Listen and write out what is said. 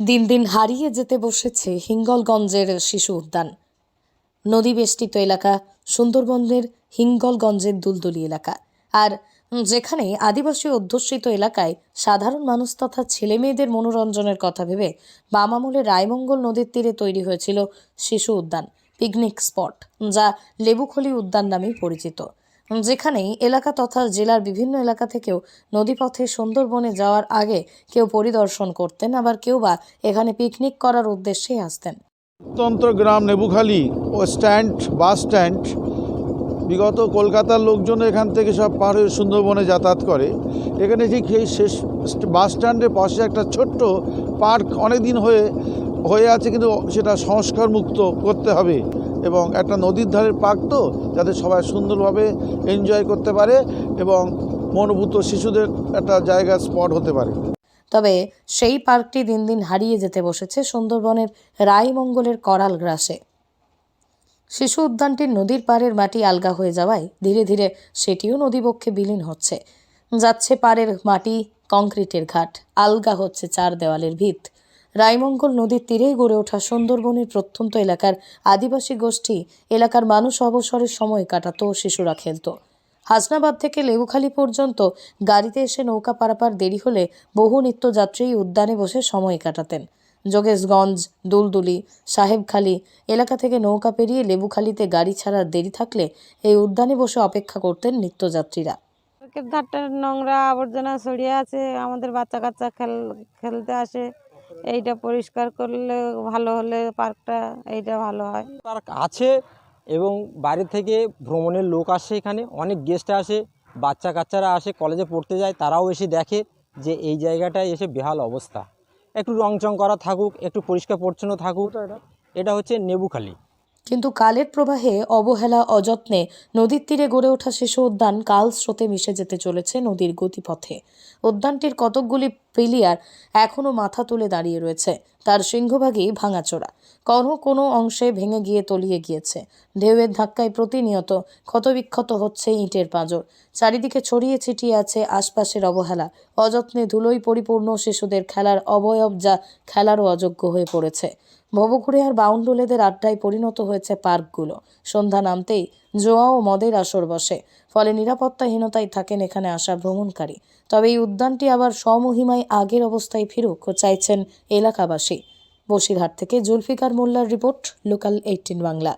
দিন দিন হারিয়ে যেতে বসেছে হিঙ্গলগঞ্জের শিশু উদ্যান। নদী বেষ্টিত এলাকা সুন্দরবনের হিঙ্গলগঞ্জের দুলদুলি এলাকা। আর যেখানে আদিবাসী অধ্যুষিত এলাকায় সাধারণ মানুষ তথা ছেলে মেয়েদের মনোরঞ্জনের কথা ভেবে বাম আমলে রায়মঙ্গল নদীর তীরে তৈরি হয়েছিল শিশু উদ্যান, পিকনিক স্পট, যা লেবুখলি উদ্যান নামেই পরিচিত। যেখানে এলাকা তথা জেলার বিভিন্ন এলাকা থেকেও নদীপথে সুন্দরবনে যাওয়ার আগে কেউ পরিদর্শন করতেন, আবার কেউ বা এখানে পিকনিক করার উদ্দেশ্যেই আসতেন। তন্ত্র গ্রাম নেবুখালী ও স্ট্যান্ড, বাস স্ট্যান্ড, বিগত কলকাতার লোকজন এখান থেকে সব পার হয়ে সুন্দরবনে যাতায়াত করে। এখানে ঠিক এই শেষ বাস স্ট্যান্ডের পাশে একটা ছোট্ট পার্ক অনেক দিন হয়ে আছে, কিন্তু সেটা সংস্কার মুক্ত করতে হবে এবং একটা নদীর ধারের পার্ক, তো যাতে সবাই সুন্দরভাবে এনজয় করতে পারে এবং মনোভূত শিশুদের একটা জায়গা স্পট হতে পারে। তবে সেই পার্কটি দিন দিন হারিয়ে যেতে বসেছে সুন্দরবনের রায়মঙ্গলের করাল গ্রাসে। শিশু উদ্যানটির নদীর পাড়ের মাটি আলগা হয়ে যাওয়ায় ধীরে ধীরে সেটিও নদীবক্ষে বিলীন হচ্ছে। যাচ্ছে পাড়ের মাটি, কংক্রিটের ঘাট, আলগা হচ্ছে চার দেওয়ালের ভিত। রায়মঙ্গল নদীর তীরেই গড়ে ওঠা সুন্দরবনের প্রত্যন্ত এলাকার আদিবাসী গোষ্ঠী এলাকার মানুষ অবসরের সময় কাটাতো, শিশুরা খেলতো। হাসনাবাদ থেকে লেবুখালী পর্যন্ত গাড়িতে এসে নৌকা পারাপার দেরি হলে বহু নিত্যযাত্রী উদ্যানে বসে সময় কাটাতেন। যোগেশগঞ্জ, দুলদুলি, সাহেবখালী এলাকা থেকে নৌকা পেরিয়ে লেবুখালীতে গাড়ি ছাড়ার দেরি থাকলে এই উদ্যানে বসে অপেক্ষা করতেন নিত্যযাত্রীরা। পার্কের ধারটা নোংরা আবর্জনা ছড়িয়ে আছে, আমাদের বাচ্চা কাচ্চা খেলতে আসে। এইটা পরিষ্কার করলে ভালো হলে পার্কটা এইটা ভালো হয়। পার্ক আছে এবং বাইরে থেকে ভ্রমণের লোক আসে, এখানে অনেক গেস্ট আসে, বাচ্চা কাচ্চারা আসে, কলেজে পড়তে যায়, তারাও এসে দেখে যে এই জায়গাটায় এসে বেহাল অবস্থা। একটু রংচং করা থাকুক, একটু পরিষ্কার পরিচ্ছন্ন থাকুক। এটা হচ্ছে নেবুখালী। কিন্তু কালের প্রবাহে অবহেলা অযত্নে নদীর তীরে গড়ে ওঠা শিশু উদ্যান কাল স্রোতে মিশে যেতে চলেছে নদীর গতিপথে। উদ্যানটির কতকগুলি পিলিয়ার এখনো মাথা তুলে দাঁড়িয়ে রয়েছে, তার সিংহভাগই ভাঙাচোরা, কোনো অংশে ভেঙে গিয়ে তলিয়ে গিয়েছে। ঢেউয়ের ধাক্কায় প্রতিনিয়ত ক্ষতবিক্ষত হচ্ছে ইটের পাঁজর। চারিদিকে ছড়িয়ে ছিটিয়ে আছে আশপাশের অবহেলা, অযত্নে ধুলোয় পরিপূর্ণ শিশুদের খেলার অবয়ব, যা খেলারও অযোগ্য হয়ে পড়েছে। ভবঘুরে আর বাউন্ডুলেদের আড্ডায় পরিণত হয়েছে পার্কগুলো। সন্ধ্যা নামতেই জোয়া ও মদের আসর বসে, ফলে নিরাপত্তাহীনতায় থাকেন এখানে আসা ভ্রমণকারী। তবে এই উদ্যানটি আবার স্বমহিমায় আগের অবস্থায় ফিরুক চাইছেন এলাকাবাসী। বসিরহাট থেকে জুলফিকার মোল্লার রিপোর্ট, লোকাল 18 বাংলা।